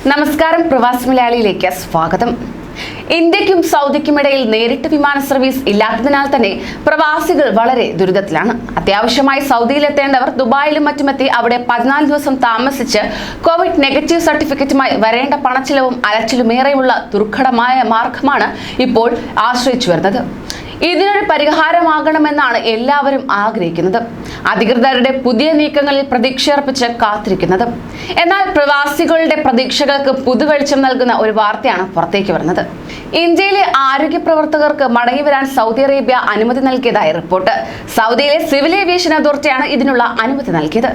നമസ്കാരം, പ്രവാസി മലയാളിയിലേക്ക് സ്വാഗതം. ഇന്ത്യക്കും സൗദിക്കും ഇടയിൽ നേരിട്ട് വിമാന സർവീസ് ഇല്ലാത്തതിനാൽ തന്നെ പ്രവാസികൾ വളരെ ദുരിതത്തിലാണ്. അത്യാവശ്യമായി സൗദിയിലെത്തേണ്ടവർ ദുബായിലും മറ്റുമെത്തി അവിടെ 14 ദിവസം താമസിച്ച് കോവിഡ് നെഗറ്റീവ് സർട്ടിഫിക്കറ്റുമായി വരേണ്ട പണച്ചിലവും അലച്ചിലുമേറെയുള്ള ദുർഘടമായ മാർഗമാണ് ഇപ്പോൾ ആശ്രയിച്ചു വരുന്നത്. ഇതിനൊരു പരിഹാരമാകണമെന്നാണ് എല്ലാവരും ആഗ്രഹിക്കുന്നത്, അധികൃതരുടെ പുതിയ നീക്കങ്ങളിൽ പ്രതീക്ഷയർപ്പിച്ച് കാത്തിരിക്കുന്നത്. എന്നാൽ പ്രവാസികളുടെ പ്രതീക്ഷകൾക്ക് പുതുവെളിച്ചം നൽകുന്ന ഒരു വാർത്തയാണ് പുറത്തേക്ക് വരുന്നത്. ഇന്ത്യയിലെ ആരോഗ്യ പ്രവർത്തകർക്ക് മടങ്ങിവരാൻ സൗദി അറേബ്യ അനുമതി നൽകിയതായി റിപ്പോർട്ട്. സൗദിയിലെ സിവിൽ ഏവിയേഷൻ അതോറിറ്റിയാണ് ഇതിനുള്ള അനുമതി നൽകിയത്.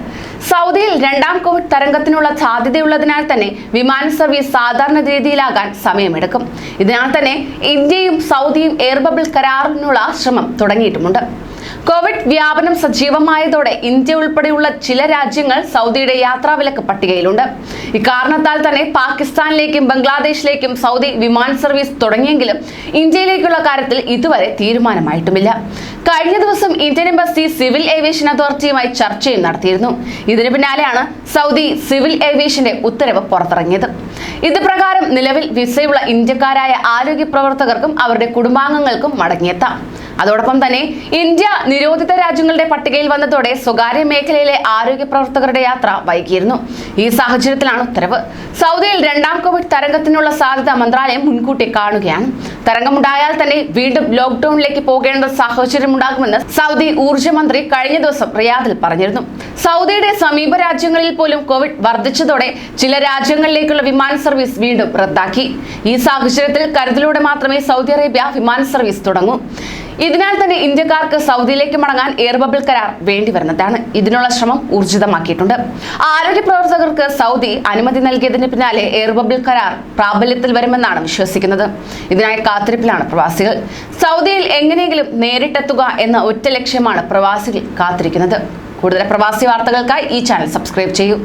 സൗദിയിൽ രണ്ടാം കോവിഡ് തരംഗത്തിനുള്ള സാധ്യതയുള്ളതിനാൽ തന്നെ വിമാന സർവീസ് സാധാരണ രീതിയിലാകാൻ സമയമെടുക്കും. ഇതിനാൽ തന്നെ ഇന്ത്യയും സൗദിയും എയർ ബബിൾ കരാറിനുള്ള ശ്രമം തുടങ്ങിയിട്ടുമുണ്ട്. കോവിഡ് വ്യാപനം സജീവമായതോടെ ഇന്ത്യ ഉൾപ്പെടെയുള്ള ചില രാജ്യങ്ങൾ സൗദിയുടെ യാത്രാവിലക്ക് പട്ടികയിലുണ്ട്. ഇക്കാരണത്താൽ തന്നെ പാകിസ്ഥാനിലേക്കും ബംഗ്ലാദേശിലേക്കും സൗദി വിമാന സർവീസ് തുടങ്ങിയെങ്കിലും ഇന്ത്യയിലേക്കുള്ള കാര്യത്തിൽ ഇതുവരെ തീരുമാനമായിട്ടുമില്ല. കഴിഞ്ഞ ദിവസം ഇന്ത്യൻ എംബസി സിവിൽ ഏവിയേഷൻ അതോറിറ്റിയുമായി ചർച്ചയും നടത്തിയിരുന്നു. ഇതിന് പിന്നാലെയാണ് സൗദി സിവിൽ ഏവിയേഷന്റെ ഉത്തരവ് പുറത്തിറങ്ങിയത്. ഇത് പ്രകാരം നിലവിൽ വിസയുള്ള ഇന്ത്യക്കാരായ ആരോഗ്യ പ്രവർത്തകർക്കും അവരുടെ കുടുംബാംഗങ്ങൾക്കും മടങ്ങിയെത്താം. അതോടൊപ്പം തന്നെ ഇന്ത്യ നിരോധിത രാജ്യങ്ങളുടെ പട്ടികയിൽ വന്നതോടെ സ്വകാര്യ മേഖലയിലെ ആരോഗ്യ പ്രവർത്തകരുടെ യാത്ര വൈകിയിരുന്നു. ഈ സാഹചര്യത്തിലാണ് ഉത്തരവ്. സൗദിയിൽ രണ്ടാം കോവിഡ് തരംഗത്തിനുള്ള സാധ്യത മന്ത്രാലയം മുൻകൂട്ടി കാണുകയാണ്. തരംഗമുണ്ടായാൽ തന്നെ വീണ്ടും ലോക്ക്ഡൌണിലേക്ക് പോകേണ്ട സാഹചര്യമുണ്ടാകുമെന്ന് സൗദി ഊർജ്ജ മന്ത്രി കഴിഞ്ഞ ദിവസം റിയാദിൽ പറഞ്ഞിരുന്നു. സൗദിയുടെ സമീപ രാജ്യങ്ങളിൽ പോലും കോവിഡ് വർദ്ധിച്ചതോടെ ചില രാജ്യങ്ങളിലേക്കുള്ള വിമാന സർവീസ് വീണ്ടും റദ്ദാക്കി. ഈ സാഹചര്യത്തിൽ കരുതലോടെ മാത്രമേ സൗദി അറേബ്യ വിമാന സർവീസ് തുടങ്ങൂ. ഇതിനാൽ തന്നെ ഇന്ത്യക്കാർക്ക് സൗദിയിലേക്ക് മടങ്ങാൻ എയർ ബബിൾ കരാർ വേണ്ടി വരുന്നതാണ്. ഇതിനുള്ള ശ്രമം ഊർജിതമാക്കിയിട്ടുണ്ട്. ആരോഗ്യ പ്രവർത്തകർക്ക് സൗദി അനുമതി നൽകിയതിന് പിന്നാലെ എയർ ബബിൾ കരാർ പ്രാബല്യത്തിൽ വരുമെന്നാണ് വിശ്വസിക്കുന്നത്. ഇതിനായി കാത്തിരിപ്പിലാണ് പ്രവാസികൾ. സൗദിയിൽ എങ്ങനെയെങ്കിലും നേരിട്ടെത്തുക എന്ന ഒറ്റ ലക്ഷ്യമാണ് പ്രവാസികൾ കാത്തിരിക്കുന്നത്. കൂടുതൽ പ്രവാസി വാർത്തകൾക്കായി ഈ ചാനൽ സബ്സ്ക്രൈബ് ചെയ്യൂ.